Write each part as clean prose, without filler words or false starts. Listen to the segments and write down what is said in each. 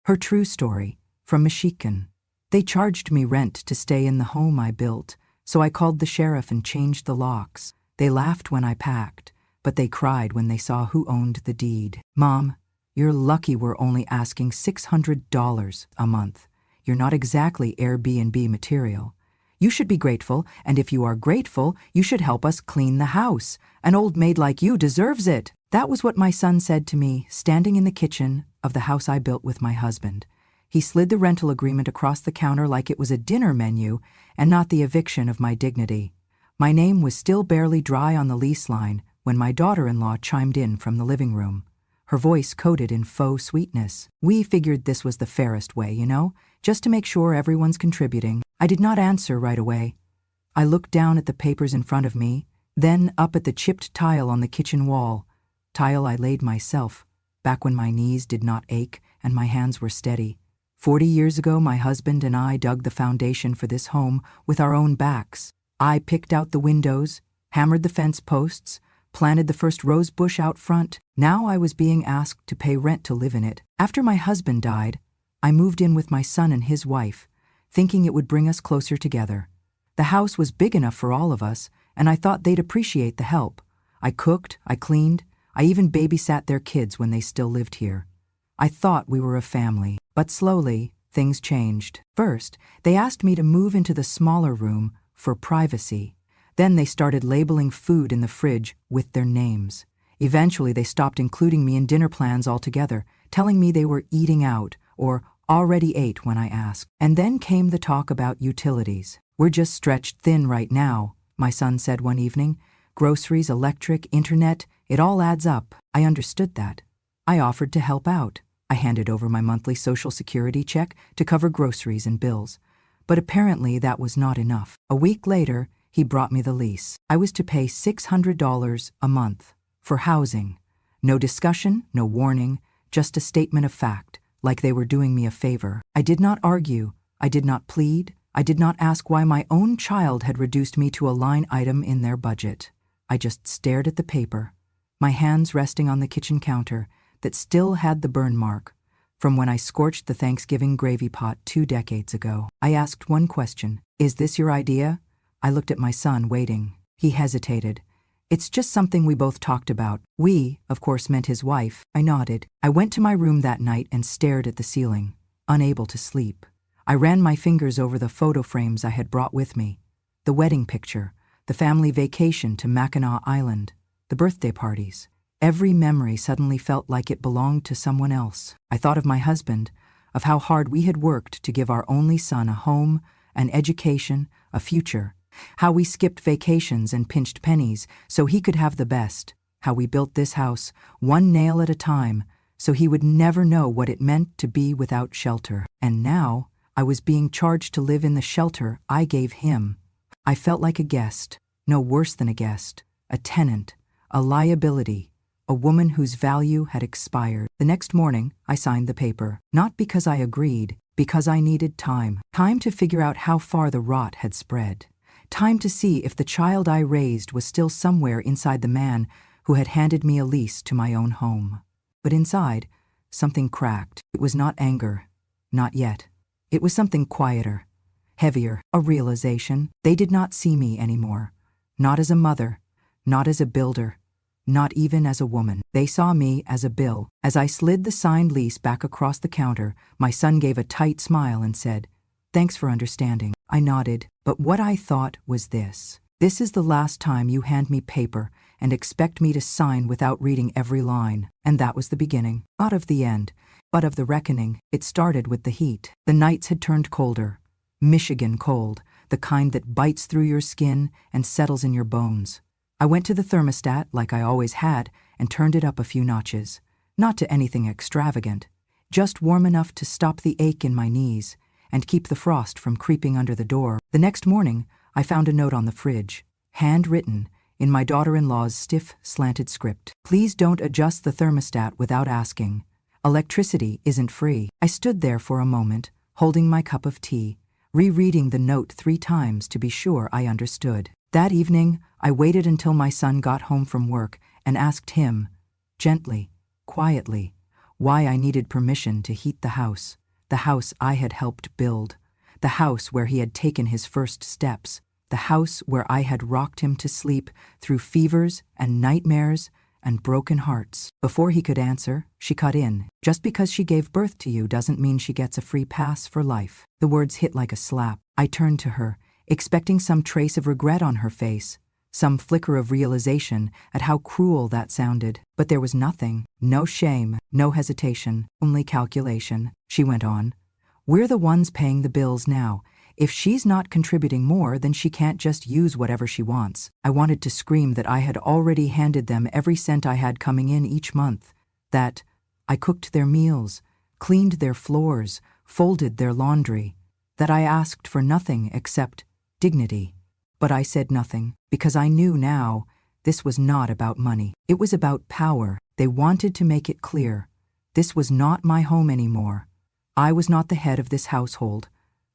Her true story, from Michigan. They charged me rent to stay in the home I built, so I called the sheriff and changed the locks. They laughed when I packed, but they cried when they saw who owned the deed. Mom, you're lucky we're only asking $600 a month. You're not exactly Airbnb material. You should be grateful, and if you are grateful, you should help us clean the house. An old maid like you deserves it. That was what my son said to me, standing in the kitchen of the house I built with my husband. He slid the rental agreement across the counter like it was a dinner menu and not the eviction of my dignity. My name was still barely dry on the lease line when my daughter-in-law chimed in from the living room, her voice coated in faux sweetness. We figured this was the fairest way, just to make sure everyone's contributing. I did not answer right away. I looked down at the papers in front of me, then up at the chipped tile on the kitchen wall, tile I laid myself, back when my knees did not ache and my hands were steady. 40 years ago, my husband and I dug the foundation for this home with our own backs. I picked out the windows, hammered the fence posts, planted the first rose bush out front. Now I was being asked to pay rent to live in it. After my husband died, I moved in with my son and his wife, thinking it would bring us closer together. The house was big enough for all of us, and I thought they'd appreciate the help. I cooked, I cleaned, I even babysat their kids when they still lived here. I thought we were a family, but slowly, things changed. First, they asked me to move into the smaller room for privacy. Then they started labeling food in the fridge with their names. Eventually, they stopped including me in dinner plans altogether, telling me they were eating out or already ate when I asked. And then came the talk about utilities. We're just stretched thin right now, my son said one evening. Groceries, electric, internet, it all adds up. I understood that. I offered to help out. I handed over my monthly Social Security check to cover groceries and bills. But apparently that was not enough. A week later, he brought me the lease. I was to pay $600 a month for housing. No discussion, no warning, just a statement of fact, like they were doing me a favor. I did not argue. I did not plead. I did not ask why my own child had reduced me to a line item in their budget. I just stared at the paper, my hands resting on the kitchen counter that still had the burn mark from when I scorched the Thanksgiving gravy pot 2 decades ago. I asked one question. Is this your idea? I looked at my son, waiting. He hesitated. It's just something we both talked about. We, of course, meant his wife. I nodded. I went to my room that night and stared at the ceiling, unable to sleep. I ran my fingers over the photo frames I had brought with me. The wedding picture, the family vacation to Mackinac Island, the birthday parties. Every memory suddenly felt like it belonged to someone else. I thought of my husband, of how hard we had worked to give our only son a home, an education, a future. How we skipped vacations and pinched pennies so he could have the best. How we built this house, one nail at a time, so he would never know what it meant to be without shelter. And now, I was being charged to live in the shelter I gave him. I felt like a guest, no worse than a guest, a tenant, a liability, a woman whose value had expired. The next morning, I signed the paper, not because I agreed, because I needed time. Time to figure out how far the rot had spread. Time to see if the child I raised was still somewhere inside the man who had handed me a lease to my own home. But inside, something cracked. It was not anger. Not yet. It was something quieter, heavier, a realization. They did not see me anymore. Not as a mother, not as a builder, not even as a woman. They saw me as a bill. As I slid the signed lease back across the counter, my son gave a tight smile and said, "Thanks for understanding." I nodded, but what I thought was this. This is the last time you hand me paper and expect me to sign without reading every line. And that was the beginning. Not of the end, but of the reckoning. It started with the heat. The nights had turned colder. Michigan cold, the kind that bites through your skin and settles in your bones. I went to the thermostat, like I always had, and turned it up a few notches. Not to anything extravagant, just warm enough to stop the ache in my knees and keep the frost from creeping under the door. The next morning, I found a note on the fridge, handwritten, in my daughter-in-law's stiff, slanted script. "Please don't adjust the thermostat without asking. Electricity isn't free." I stood there for a moment, holding my cup of tea, rereading the note 3 times to be sure I understood. That evening, I waited until my son got home from work and asked him, gently, quietly, why I needed permission to heat the house I had helped build, the house where he had taken his first steps, the house where I had rocked him to sleep through fevers and nightmares and broken hearts. Before he could answer, she cut in. Just because she gave birth to you doesn't mean she gets a free pass for life. The words hit like a slap. I turned to her, expecting some trace of regret on her face, some flicker of realization at how cruel that sounded. But there was nothing. No shame, no hesitation, only calculation. She went on. We're the ones paying the bills now. If she's not contributing more, then she can't just use whatever she wants. I wanted to scream that I had already handed them every cent I had coming in each month, that I cooked their meals, cleaned their floors, folded their laundry, that I asked for nothing except dignity. But I said nothing, because I knew now this was not about money. It was about power. They wanted to make it clear. This was not my home anymore. I was not the head of this household.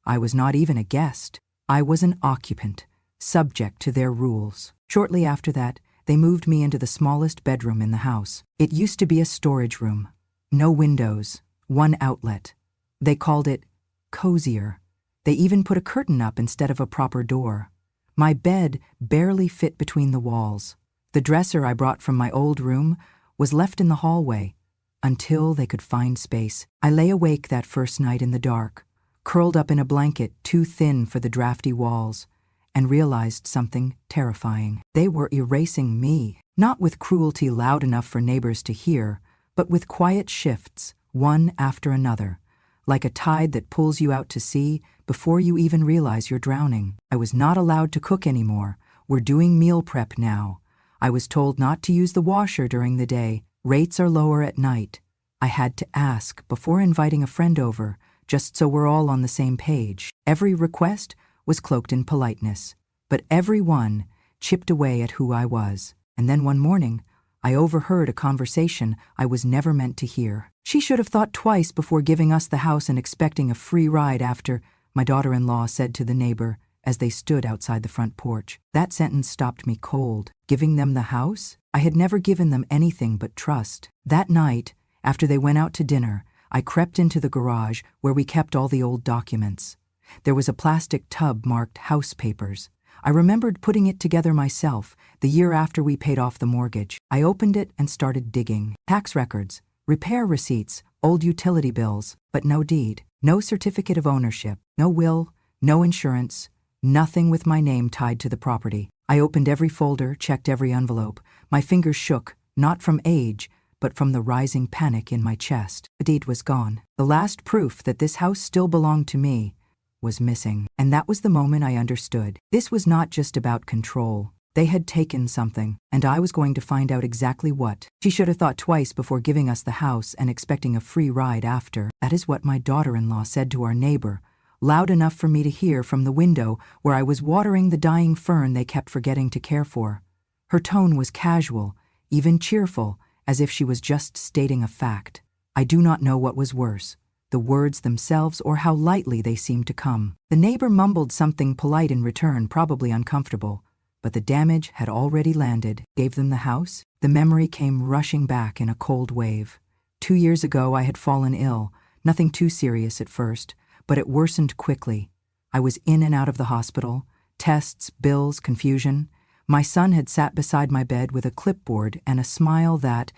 I was not even a guest. I was an occupant, subject to their rules. Shortly after that, they moved me into the smallest bedroom in the house. It used to be a storage room. No windows, one outlet. They called it cozier. They even put a curtain up instead of a proper door. My bed barely fit between the walls. The dresser I brought from my old room was left in the hallway until they could find space. I lay awake that first night in the dark, curled up in a blanket too thin for the drafty walls, and realized something terrifying. They were erasing me, not with cruelty loud enough for neighbors to hear, but with quiet shifts, one after another, like a tide that pulls you out to sea before you even realize you're drowning. I was not allowed to cook anymore. We're doing meal prep now. I was told not to use the washer during the day. Rates are lower at night. I had to ask before inviting a friend over, just so we're all on the same page. Every request was cloaked in politeness, but every one chipped away at who I was. And then one morning, I overheard a conversation I was never meant to hear. She should have thought twice before giving us the house and expecting a free ride after, my daughter-in-law said to the neighbor as they stood outside the front porch. That sentence stopped me cold. Giving them the house? I had never given them anything but trust. That night, after they went out to dinner, I crept into the garage where we kept all the old documents. There was a plastic tub marked house papers. I remembered putting it together myself the year after we paid off the mortgage. I opened it and started digging. Tax records, repair receipts, old utility bills, but no deed, no certificate of ownership, no will, no insurance, nothing with my name tied to the property. I opened every folder, checked every envelope. My fingers shook, not from age, but from the rising panic in my chest. The deed was gone. The last proof that this house still belonged to me was missing. And that was the moment I understood. This was not just about control. They had taken something, and I was going to find out exactly what. She should have thought twice before giving us the house and expecting a free ride after. That is what my daughter-in-law said to our neighbor, loud enough for me to hear from the window where I was watering the dying fern they kept forgetting to care for. Her tone was casual, even cheerful, as if she was just stating a fact. I do not know what was worse, the words themselves or how lightly they seemed to come. The neighbor mumbled something polite in return, probably uncomfortable, but the damage had already landed. Gave them the house? The memory came rushing back in a cold wave. 2 years ago I had fallen ill, nothing too serious at first, but it worsened quickly. I was in and out of the hospital, tests, bills, confusion. My son had sat beside my bed with a clipboard and a smile that,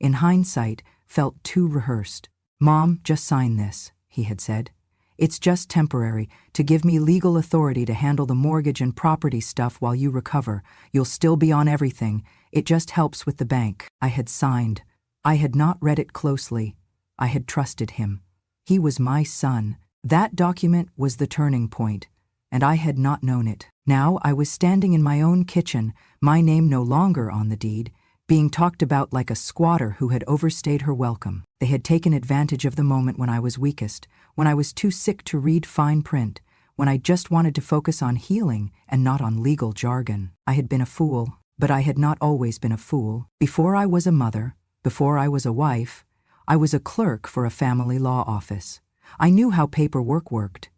in hindsight, felt too rehearsed. "Mom, just sign this," he had said. "It's just temporary, to give me legal authority to handle the mortgage and property stuff while you recover. You'll still be on everything. It just helps with the bank." I had signed. I had not read it closely. I had trusted him. He was my son. That document was the turning point, and I had not known it. Now I was standing in my own kitchen, my name no longer on the deed, being talked about like a squatter who had overstayed her welcome. They had taken advantage of the moment when I was weakest, when I was too sick to read fine print, when I just wanted to focus on healing and not on legal jargon. I had been a fool, but I had not always been a fool. Before I was a mother, before I was a wife, I was a clerk for a family law office. I knew how paperwork worked.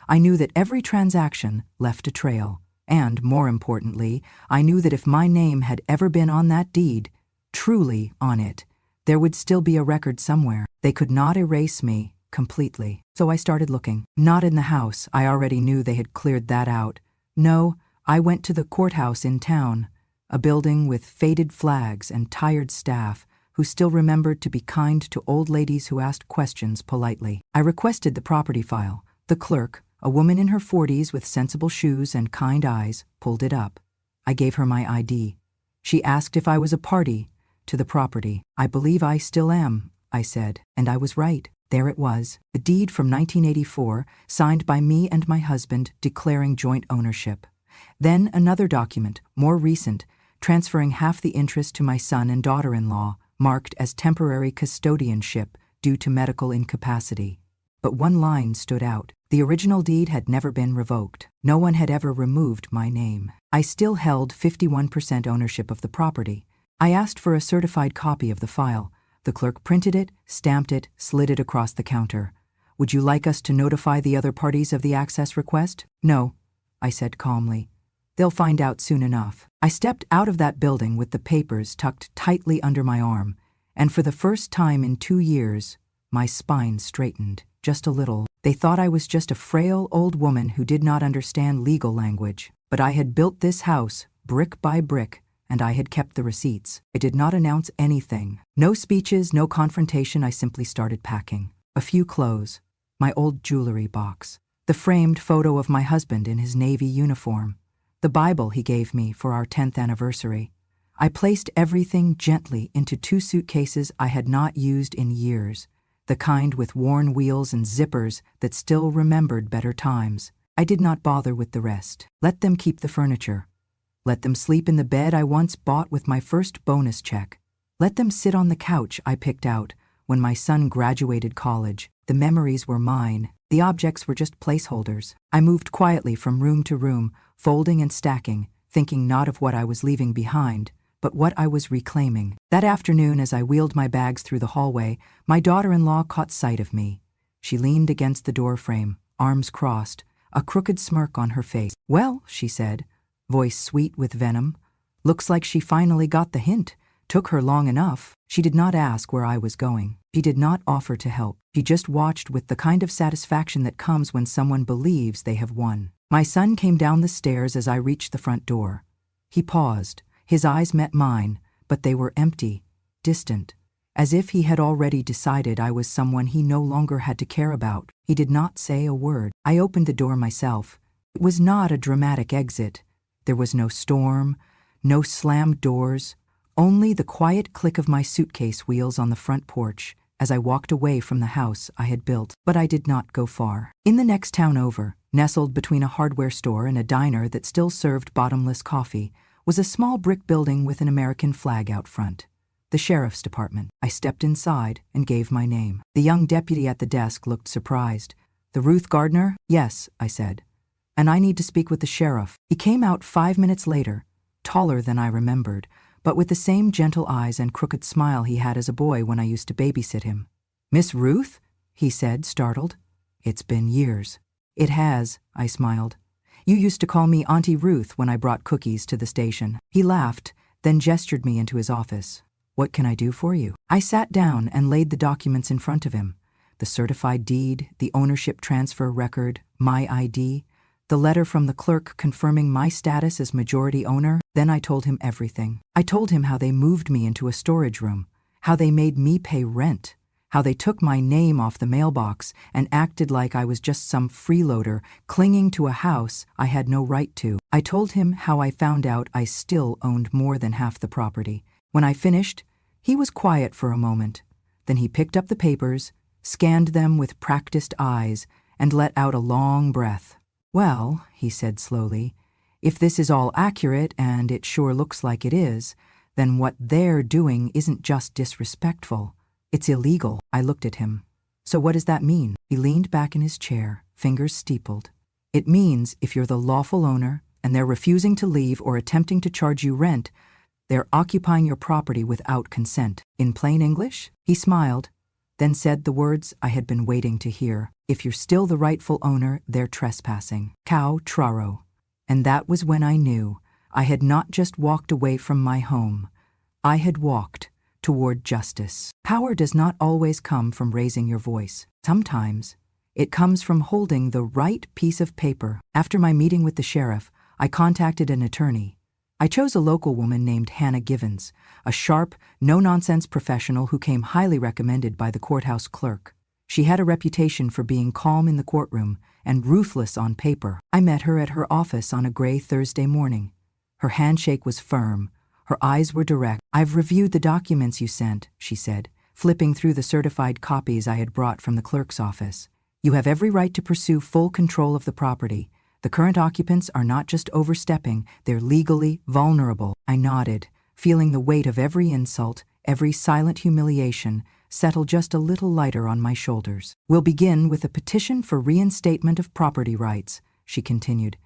I knew that every transaction left a trail. And, more importantly, I knew that if my name had ever been on that deed, truly on it, there would still be a record somewhere. They could not erase me completely. So I started looking. Not in the house. I already knew they had cleared that out. No, I went to the courthouse in town, a building with faded flags and tired staff who still remembered to be kind to old ladies who asked questions politely. I requested the property file. The clerk, a woman in her 40s with sensible shoes and kind eyes, pulled it up. I gave her my ID. She asked if I was a party to the property. I believe I still am, I said, and I was right. There it was, a deed from 1984, signed by me and my husband, declaring joint ownership. Then another document, more recent, transferring half the interest to my son and daughter-in-law, marked as temporary custodianship due to medical incapacity. But one line stood out. The original deed had never been revoked. No one had ever removed my name. I still held 51% ownership of the property. I asked for a certified copy of the file. The clerk printed it, stamped it, slid it across the counter. Would you like us to notify the other parties of the access request? No, I said calmly. They'll find out soon enough. I stepped out of that building with the papers tucked tightly under my arm, and for the first time in 2 years, my spine straightened, just a little. They thought I was just a frail old woman who did not understand legal language, but I had built this house, brick by brick, and I had kept the receipts. I did not announce anything. No speeches, no confrontation. I simply started packing. A few clothes, my old jewelry box, the framed photo of my husband in his Navy uniform, the Bible he gave me for our 10th anniversary. I placed everything gently into 2 suitcases I had not used in years, the kind with worn wheels and zippers that still remembered better times. I did not bother with the rest. Let them keep the furniture. Let them sleep in the bed I once bought with my first bonus check. Let them sit on the couch I picked out when my son graduated college. The memories were mine. The objects were just placeholders. I moved quietly from room to room, folding and stacking, thinking not of what I was leaving behind, but what I was reclaiming. That afternoon, as I wheeled my bags through the hallway, my daughter-in-law caught sight of me. She leaned against the doorframe, arms crossed, a crooked smirk on her face. "Well," she said, voice sweet with venom. "Looks like she finally got the hint. Took her long enough." She did not ask where I was going. She did not offer to help. She just watched with the kind of satisfaction that comes when someone believes they have won. My son came down the stairs as I reached the front door. He paused. His eyes met mine, but they were empty, distant, as if he had already decided I was someone he no longer had to care about. He did not say a word. I opened the door myself. It was not a dramatic exit. There was no storm, no slammed doors, only the quiet click of my suitcase wheels on the front porch as I walked away from the house I had built. But I did not go far. In the next town over, nestled between a hardware store and a diner that still served bottomless coffee, was a small brick building with an American flag out front. The sheriff's department. I stepped inside and gave my name. The young deputy at the desk looked surprised. "The Ruth Gardner?" "Yes," I said. "And I need to speak with the sheriff." He came out 5 minutes later, taller than I remembered, but with the same gentle eyes and crooked smile he had as a boy when I used to babysit him. "Miss Ruth?" he said, startled. "It's been years." "It has," I smiled. "You used to call me Auntie Ruth when I brought cookies to the station." He laughed, then gestured me into his office. "What can I do for you?" I sat down and laid the documents in front of him. The certified deed, the ownership transfer record, my ID, the letter from the clerk confirming my status as majority owner. Then I told him everything. I told him how they moved me into a storage room, how they made me pay rent, how they took my name off the mailbox and acted like I was just some freeloader clinging to a house I had no right to. I told him how I found out I still owned more than half the property. When I finished, he was quiet for a moment. Then he picked up the papers, scanned them with practiced eyes, and let out a long breath. "Well," he said slowly, "if this is all accurate, and it sure looks like it is, then what they're doing isn't just disrespectful. It's illegal." I looked at him. "So what does that mean?" He leaned back in his chair, fingers steepled. "It means if you're the lawful owner and they're refusing to leave or attempting to charge you rent, they're occupying your property without consent." In plain English? He smiled, then said the words I had been waiting to hear. "If you're still the rightful owner, they're trespassing. Cow traro." And that was when I knew I had not just walked away from my home. I had walked toward justice. Power does not always come from raising your voice. Sometimes, it comes from holding the right piece of paper. After my meeting with the sheriff, I contacted an attorney. I chose a local woman named Hannah Givens, a sharp, no-nonsense professional who came highly recommended by the courthouse clerk. She had a reputation for being calm in the courtroom and ruthless on paper. I met her at her office on a gray Thursday morning. Her handshake was firm. Her eyes were direct. "I've reviewed the documents you sent," she said, flipping through the certified copies I had brought from the clerk's office. "You have every right to pursue full control of the property. The current occupants are not just overstepping, they're legally vulnerable." I nodded, feeling the weight of every insult, every silent humiliation, settle just a little lighter on my shoulders. "We'll begin with a petition for reinstatement of property rights," she continued.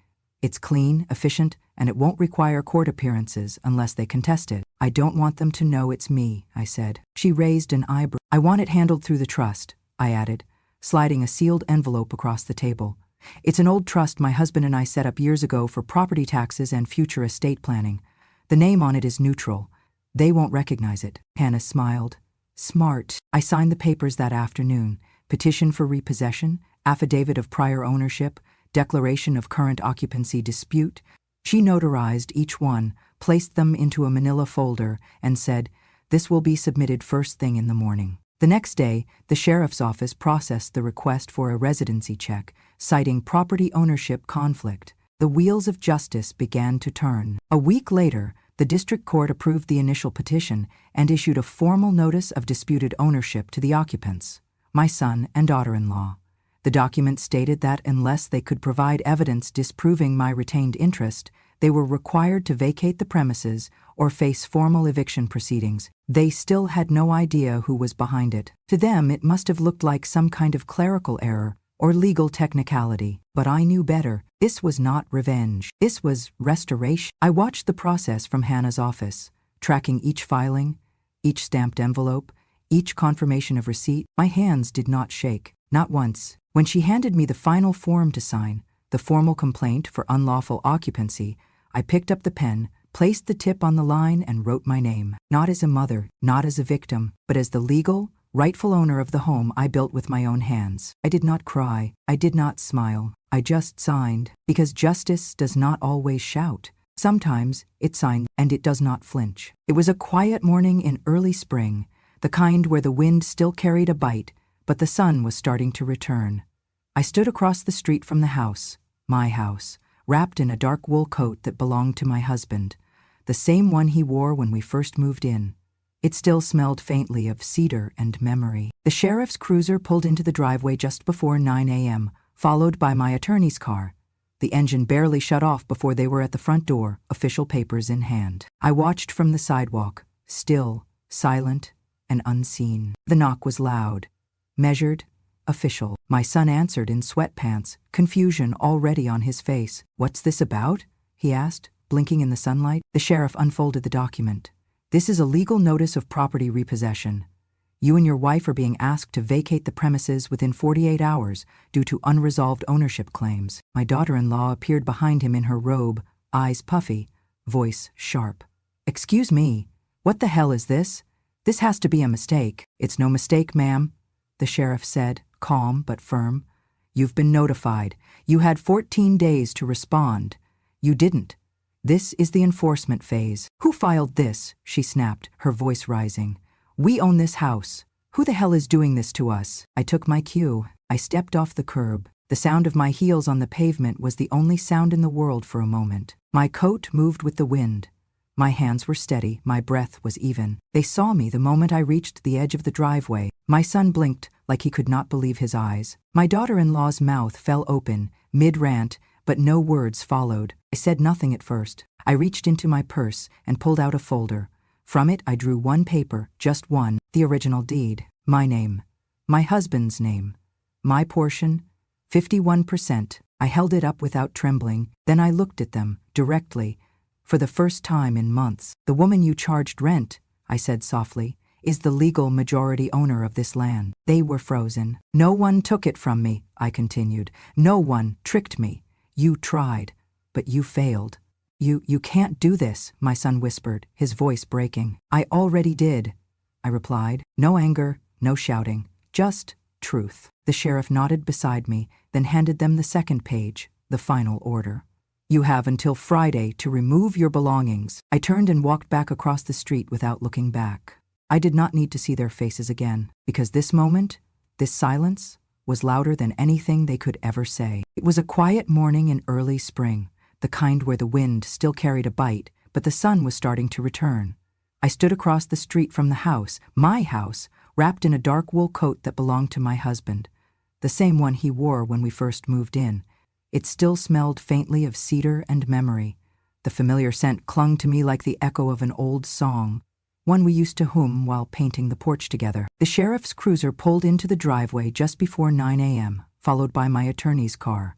"It's clean, efficient, and it won't require court appearances unless they contest it." "I don't want them to know it's me," I said. She raised an eyebrow. "I want it handled through the trust," I added, sliding a sealed envelope across the table. "It's an old trust my husband and I set up years ago for property taxes and future estate planning. The name on it is neutral. They won't recognize it." Hannah smiled. "Smart." I signed the papers that afternoon. Petition for repossession, affidavit of prior ownership, declaration of current occupancy dispute. She notarized each one, placed them into a manila folder, and said, "This will be submitted first thing in the morning." The next day, the sheriff's office processed the request for a residency check, citing property ownership conflict. The wheels of justice began to turn. A week later, the district court approved the initial petition and issued a formal notice of disputed ownership to the occupants, my son and daughter-in-law. The document stated that unless they could provide evidence disproving my retained interest, they were required to vacate the premises or face formal eviction proceedings. They still had no idea who was behind it. To them, it must have looked like some kind of clerical error or legal technicality. But I knew better. This was not revenge. This was restoration. I watched the process from Hannah's office, tracking each filing, each stamped envelope, each confirmation of receipt. My hands did not shake, not once. When she handed me the final form to sign, the formal complaint for unlawful occupancy, I picked up the pen, placed the tip on the line, and wrote my name. Not as a mother, not as a victim, but as the legal, rightful owner of the home I built with my own hands. I did not cry. I did not smile. I just signed, because justice does not always shout. Sometimes it signs, and it does not flinch. It was a quiet morning in early spring, the kind where the wind still carried a bite, but the sun was starting to return. I stood across the street from the house, my house, wrapped in a dark wool coat that belonged to my husband, the same one he wore when we first moved in. It still smelled faintly of cedar and memory. The sheriff's cruiser pulled into the driveway just before 9 a.m., followed by my attorney's car. The engine barely shut off before they were at the front door, official papers in hand. I watched from the sidewalk, still, silent, and unseen. The knock was loud, measured, official. My son answered in sweatpants, confusion already on his face. "What's this about?" he asked, blinking in the sunlight. The sheriff unfolded the document. "This is a legal notice of property repossession. You and your wife are being asked to vacate the premises within 48 hours due to unresolved ownership claims." My daughter-in-law appeared behind him in her robe, eyes puffy, voice sharp. "Excuse me, what the hell is this? This has to be a mistake." "It's no mistake, ma'am," the sheriff said, calm but firm. "You've been notified. You had 14 days to respond. You didn't. This is the enforcement phase." "Who filed this?" she snapped, her voice rising. "We own this house. Who the hell is doing this to us?" I took my cue. I stepped off the curb. The sound of my heels on the pavement was the only sound in the world for a moment. My coat moved with the wind. My hands were steady, my breath was even. They saw me the moment I reached the edge of the driveway. My son blinked like he could not believe his eyes. My daughter-in-law's mouth fell open, mid-rant, but no words followed. I said nothing at first. I reached into my purse and pulled out a folder. From it I drew one paper, just one, the original deed. My name. My husband's name. My portion, 51%. I held it up without trembling, then I looked at them, directly, for the first time in months. "The woman you charged rent," I said softly, "is the legal majority owner of this land." They were frozen. "No one took it from me," I continued. "No one tricked me. You tried, but you failed." You can't do this," my son whispered, his voice breaking. "I already did. I replied. No anger, no shouting, just truth. The sheriff nodded beside me, then handed them the second page, the final order. You have until Friday to remove your belongings. I turned and walked back across the street without looking back. I did not need to see their faces again, because this moment, this silence, was louder than anything they could ever say. It was a quiet morning in early spring, the kind where the wind still carried a bite, but the sun was starting to return. I stood across the street from the house, my house, wrapped in a dark wool coat that belonged to my husband, the same one he wore when we first moved in. It still smelled faintly of cedar and memory. The familiar scent clung to me like the echo of an old song, one we used to hum while painting the porch together. The sheriff's cruiser pulled into the driveway just before 9 a.m., followed by my attorney's car.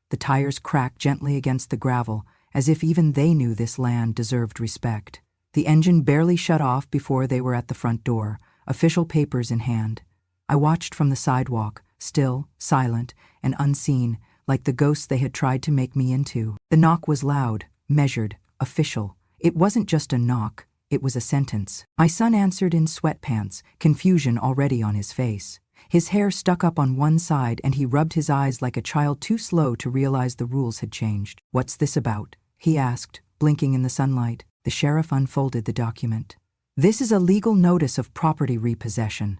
The tires cracked gently against the gravel, as if even they knew this land deserved respect. The engine barely shut off before they were at the front door, official papers in hand. I watched from the sidewalk, still, silent, and unseen, like the ghosts they had tried to make me into. The knock was loud, measured, official. It wasn't just a knock. It was a sentence. My son answered in sweatpants, confusion already on his face. His hair stuck up on one side and he rubbed his eyes like a child too slow to realize the rules had changed. What's this about? He asked, blinking in the sunlight. The sheriff unfolded the document. This is a legal notice of property repossession.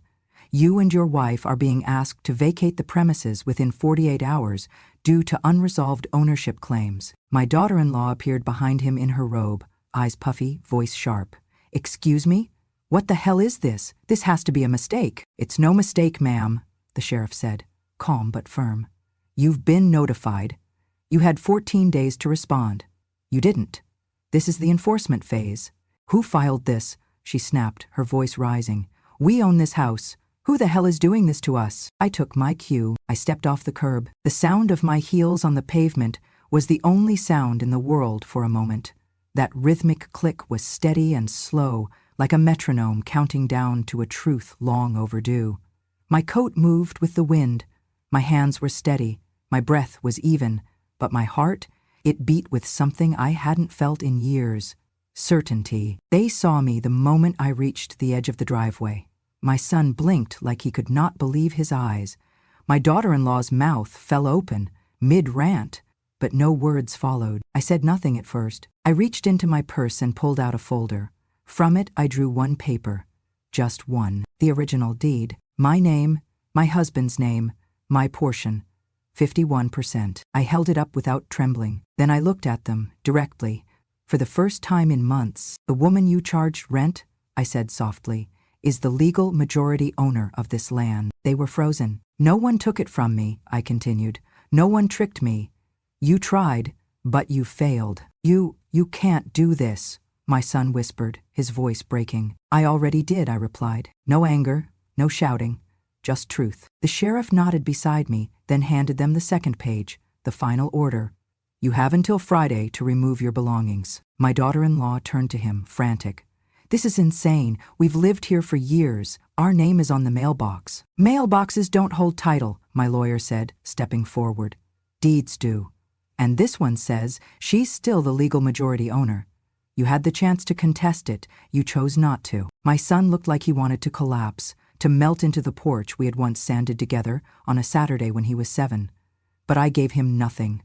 You and your wife are being asked to vacate the premises within 48 hours due to unresolved ownership claims. My daughter-in-law appeared behind him in her robe, eyes puffy, voice sharp. Excuse me? What the hell is this? This has to be a mistake. It's no mistake, ma'am, the sheriff said, calm but firm. You've been notified. You had 14 days to respond. You didn't. This is the enforcement phase. Who filed this? She snapped, her voice rising. We own this house. Who the hell is doing this to us? I took my cue. I stepped off the curb. The sound of my heels on the pavement was the only sound in the world for a moment. That rhythmic click was steady and slow, like a metronome counting down to a truth long overdue. My coat moved with the wind. My hands were steady. My breath was even. But my heart, it beat with something I hadn't felt in years. Certainty. They saw me the moment I reached the edge of the driveway. My son blinked like he could not believe his eyes. My daughter-in-law's mouth fell open, mid-rant, but no words followed. I said nothing at first. I reached into my purse and pulled out a folder. From it, I drew one paper. Just one. The original deed. My name, my husband's name, my portion. 51%. I held it up without trembling. Then I looked at them, directly. For the first time in months, the woman you charged rent, I said softly, is the legal majority owner of this land. They were frozen. No one took it from me, I continued. No one tricked me. You tried, but you failed. You can't do this, my son whispered, his voice breaking. I already did, I replied. No anger, no shouting, just truth. The sheriff nodded beside me, then handed them the second page, the final order. You have until Friday to remove your belongings. My daughter-in-law turned to him, frantic. This is insane. We've lived here for years. Our name is on the mailbox. Mailboxes don't hold title, my lawyer said, stepping forward. Deeds do. And this one says she's still the legal majority owner. You had the chance to contest it. You chose not to. My son looked like he wanted to collapse, to melt into the porch we had once sanded together on a Saturday when he was 7. But I gave him nothing.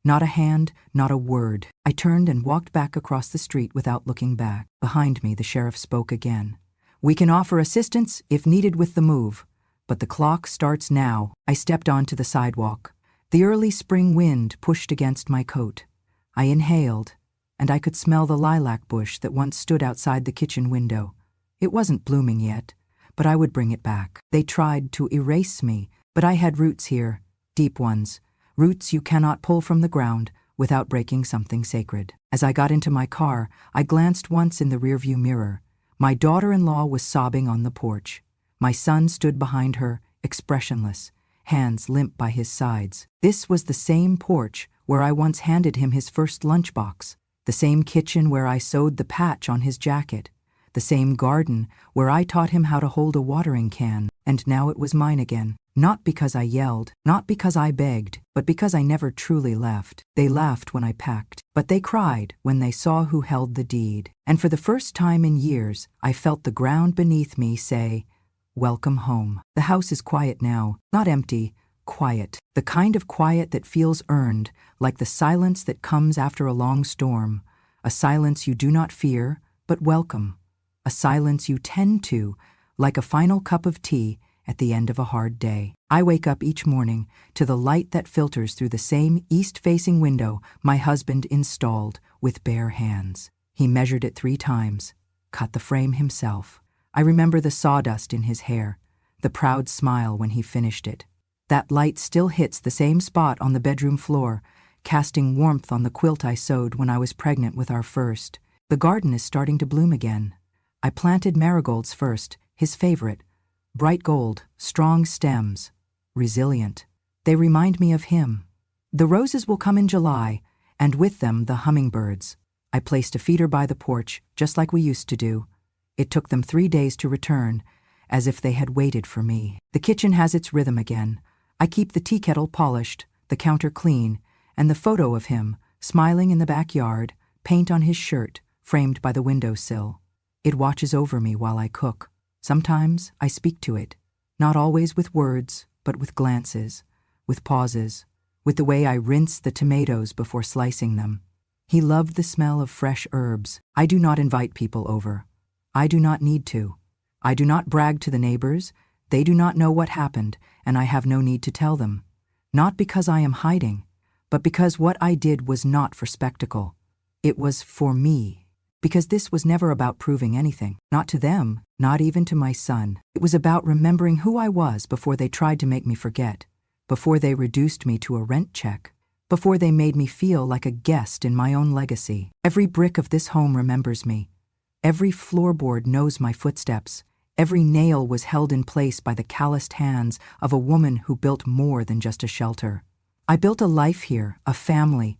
Not a hand, not a word. I turned and walked back across the street without looking back. Behind me, the sheriff spoke again. We can offer assistance if needed with the move, but the clock starts now. I stepped onto the sidewalk. The early spring wind pushed against my coat. I inhaled, and I could smell the lilac bush that once stood outside the kitchen window. It wasn't blooming yet, but I would bring it back. They tried to erase me, but I had roots here, deep ones, roots you cannot pull from the ground without breaking something sacred. As I got into my car, I glanced once in the rearview mirror. My daughter-in-law was sobbing on the porch. My son stood behind her, expressionless, hands limp by his sides. This was the same porch where I once handed him his first lunchbox, the same kitchen where I sewed the patch on his jacket, the same garden where I taught him how to hold a watering can, and now it was mine again. Not because I yelled, not because I begged, but because I never truly left. They laughed when I packed, but they cried when they saw who held the deed. And for the first time in years, I felt the ground beneath me say, "Welcome home." The house is quiet now, not empty, quiet. The kind of quiet that feels earned, like the silence that comes after a long storm. A silence you do not fear, but welcome. A silence you tend to, like a final cup of tea at the end of a hard day. I wake up each morning to the light that filters through the same east-facing window my husband installed with bare hands. He measured it 3 times, cut the frame himself. I remember the sawdust in his hair, the proud smile when he finished it. That light still hits the same spot on the bedroom floor, casting warmth on the quilt I sewed when I was pregnant with our first. The garden is starting to bloom again. I planted marigolds first, his favorite. Bright gold, strong stems, resilient. They remind me of him. The roses will come in July, and with them the hummingbirds. I placed a feeder by the porch, just like we used to do. It took them 3 days to return, as if they had waited for me. The kitchen has its rhythm again. I keep the tea kettle polished, the counter clean, and the photo of him, smiling in the backyard, paint on his shirt, framed by the windowsill. It watches over me while I cook. Sometimes I speak to it, not always with words, but with glances, with pauses, with the way I rinse the tomatoes before slicing them. He loved the smell of fresh herbs. I do not invite people over. I do not need to. I do not brag to the neighbors. They do not know what happened, and I have no need to tell them. Not because I am hiding, but because what I did was not for spectacle. It was for me. Because this was never about proving anything. Not to them, not even to my son. It was about remembering who I was before they tried to make me forget, before they reduced me to a rent check, before they made me feel like a guest in my own legacy. Every brick of this home remembers me. Every floorboard knows my footsteps. Every nail was held in place by the calloused hands of a woman who built more than just a shelter. I built a life here, a family,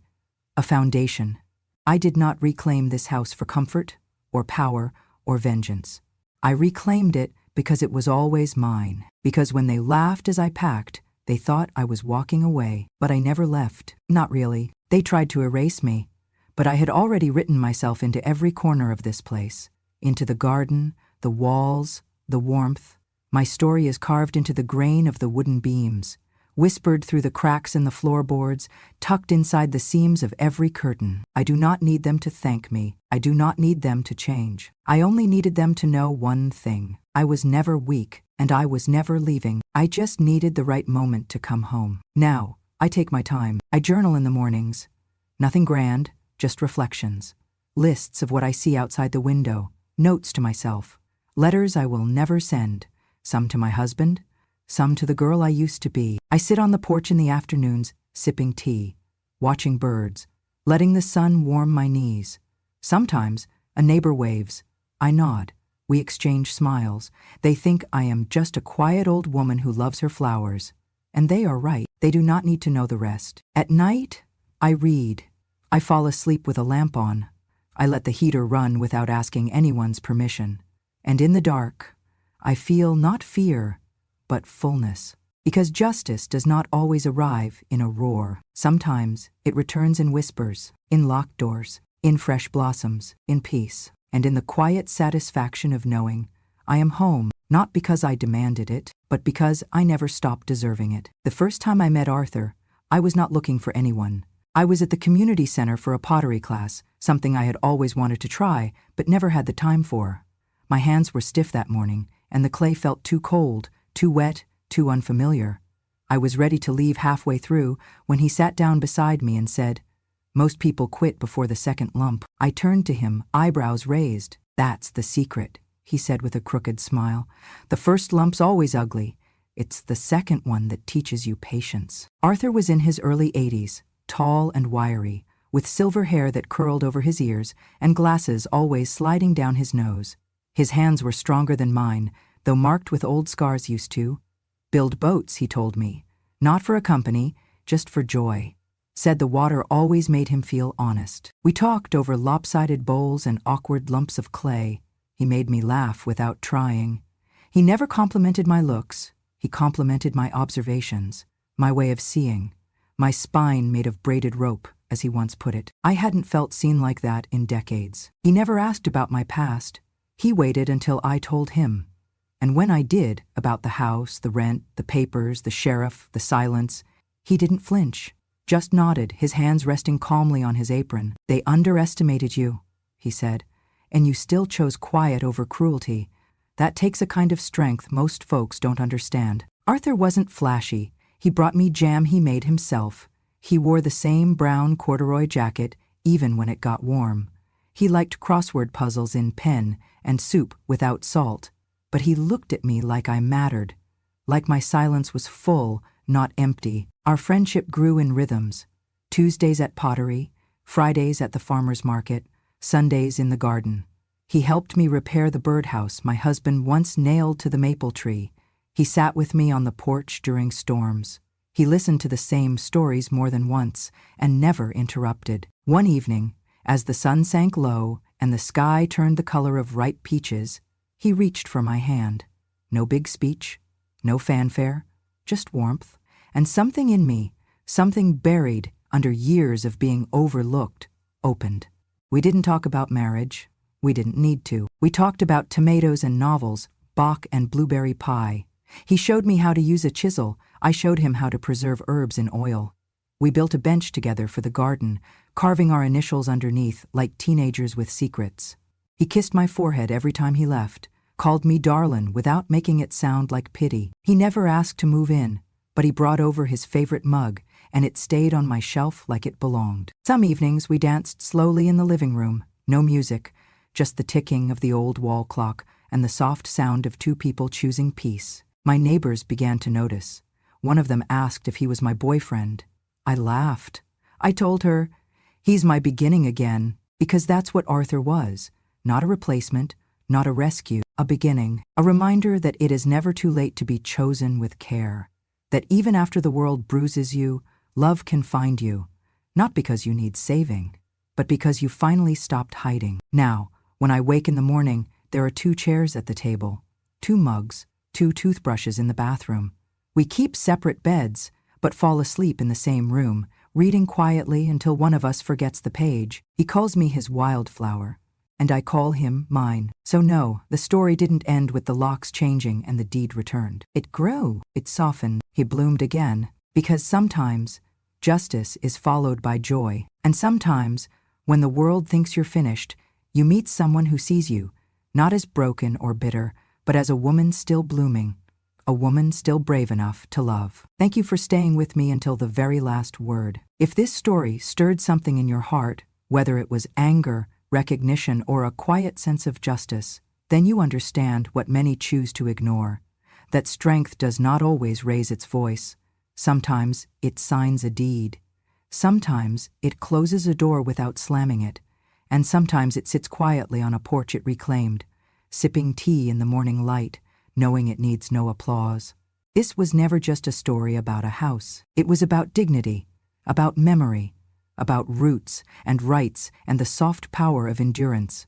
a foundation. I did not reclaim this house for comfort, or power, or vengeance. I reclaimed it because it was always mine. Because when they laughed as I packed, they thought I was walking away. But I never left. Not really. They tried to erase me. But I had already written myself into every corner of this place. Into the garden, the walls, the warmth. My story is carved into the grain of the wooden beams, whispered through the cracks in the floorboards, tucked inside the seams of every curtain. I do not need them to thank me. I do not need them to change. I only needed them to know one thing. I was never weak, and I was never leaving. I just needed the right moment to come home. Now, I take my time. I journal in the mornings. Nothing grand, just reflections. Lists of what I see outside the window. Notes to myself. Letters I will never send. Some to my husband, some to the girl I used to be. I sit on the porch in the afternoons, sipping tea, watching birds, letting the sun warm my knees. Sometimes a neighbor waves. I nod. We exchange smiles. They think I am just a quiet old woman who loves her flowers. And they are right. They do not need to know the rest. At night, I read. I fall asleep with a lamp on. I let the heater run without asking anyone's permission. And in the dark, I feel not fear, but fullness. Because justice does not always arrive in a roar. Sometimes it returns in whispers, in locked doors, in fresh blossoms, in peace, and in the quiet satisfaction of knowing I am home, not because I demanded it, but because I never stopped deserving it. The first time I met Arthur, I was not looking for anyone. I was at the community center for a pottery class, something I had always wanted to try, but never had the time for. My hands were stiff that morning, and the clay felt too cold, too wet, too unfamiliar. I was ready to leave halfway through when he sat down beside me and said, "Most people quit before the second lump." I turned to him, eyebrows raised. "That's the secret," he said with a crooked smile. "The first lump's always ugly. It's the second one that teaches you patience." Arthur was in his early 80s, tall and wiry, with silver hair that curled over his ears and glasses always sliding down his nose. His hands were stronger than mine, though marked with old scars used to. Build boats, he told me. Not for a company, just for joy. Said the water always made him feel honest. We talked over lopsided bowls and awkward lumps of clay. He made me laugh without trying. He never complimented my looks, He complimented my observations, my way of seeing, my spine made of braided rope, as he once put it. I hadn't felt seen like that in decades. He never asked about my past. He waited until I told him. And when I did, about the house, the rent, the papers, the sheriff, the silence, he didn't flinch, just nodded, his hands resting calmly on his apron. "They underestimated you," he said, "and you still chose quiet over cruelty. That takes a kind of strength most folks don't understand." Arthur wasn't flashy. He brought me jam he made himself. He wore the same brown corduroy jacket even when it got warm. He liked crossword puzzles in pen and soup without salt. But he looked at me like I mattered, like my silence was full, not empty. Our friendship grew in rhythms. Tuesdays at pottery, Fridays at the farmer's market, Sundays in the garden. He helped me repair the birdhouse my husband once nailed to the maple tree. He sat with me on the porch during storms. He listened to the same stories more than once and never interrupted. One evening, as the sun sank low and the sky turned the color of ripe peaches, he reached for my hand. No big speech, no fanfare, just warmth, and something in me, something buried under years of being overlooked, opened. We didn't talk about marriage. We didn't need to. We talked about tomatoes and novels, Bach and blueberry pie. He showed me how to use a chisel. I showed him how to preserve herbs in oil. We built a bench together for the garden, carving our initials underneath like teenagers with secrets. He kissed my forehead every time he left, called me darlin' without making it sound like pity. He never asked to move in, but he brought over his favorite mug, and it stayed on my shelf like it belonged. Some evenings we danced slowly in the living room, no music, just the ticking of the old wall clock and the soft sound of two people choosing peace. My neighbors began to notice. One of them asked if he was my boyfriend. I laughed. I told her, "He's my beginning again," because that's what Arthur was. Not a replacement, not a rescue, a beginning, a reminder that it is never too late to be chosen with care, that even after the world bruises you, love can find you, not because you need saving, but because you finally stopped hiding. Now, when I wake in the morning, there are 2 chairs at the table, 2 mugs, 2 toothbrushes in the bathroom. We keep separate beds, but fall asleep in the same room, reading quietly until one of us forgets the page. He calls me his wildflower, and I call him mine. So no, the story didn't end with the locks changing and the deed returned. It grew, it softened, he bloomed again, because sometimes justice is followed by joy, and sometimes, when the world thinks you're finished, you meet someone who sees you, not as broken or bitter, but as a woman still blooming, a woman still brave enough to love. Thank you for staying with me until the very last word. If this story stirred something in your heart, whether it was anger, recognition, or a quiet sense of justice, then you understand what many choose to ignore, that strength does not always raise its voice. Sometimes it signs a deed. Sometimes it closes a door without slamming it, and sometimes it sits quietly on a porch it reclaimed, sipping tea in the morning light, knowing it needs no applause. This was never just a story about a house. It was about dignity, about memory, about roots and rights and the soft power of endurance,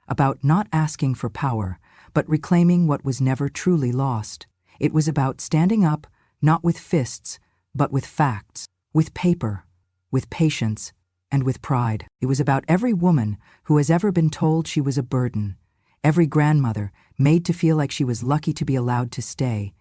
about not asking for power, but reclaiming what was never truly lost. It was about standing up, not with fists, but with facts, with paper, with patience, and with pride. It was about every woman who has ever been told she was a burden, every grandmother made to feel like she was lucky to be allowed to stay,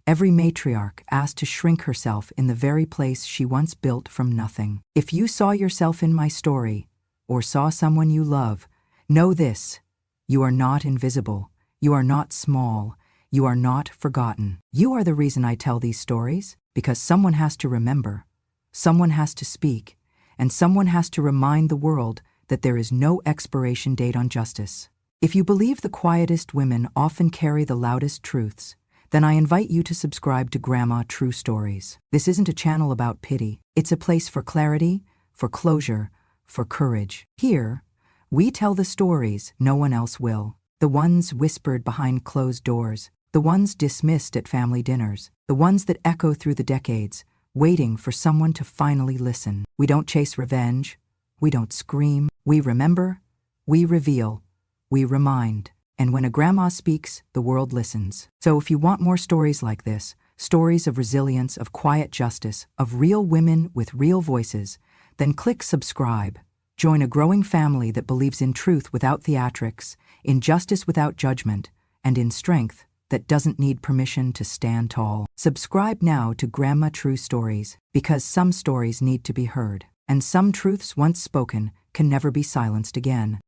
every matriarch asked to shrink herself in the very place she once built from nothing. If you saw yourself in my story, or saw someone you love, know this: you are not invisible, you are not small, you are not forgotten. You are the reason I tell these stories, because someone has to remember, someone has to speak, and someone has to remind the world that there is no expiration date on justice. If you believe the quietest women often carry the loudest truths, then I invite you to subscribe to Grandma True Stories. This isn't a channel about pity. It's a place for clarity, for closure, for courage. Here, we tell the stories no one else will. The ones whispered behind closed doors, the ones dismissed at family dinners, the ones that echo through the decades, waiting for someone to finally listen. We don't chase revenge. We don't scream. We remember. We reveal. We remind. And when a grandma speaks, the world listens. So if you want more stories like this, stories of resilience, of quiet justice, of real women with real voices, then click subscribe. Join a growing family that believes in truth without theatrics, in justice without judgment, and in strength that doesn't need permission to stand tall. Subscribe now to Grandma True Stories, because some stories need to be heard, and some truths once spoken can never be silenced again.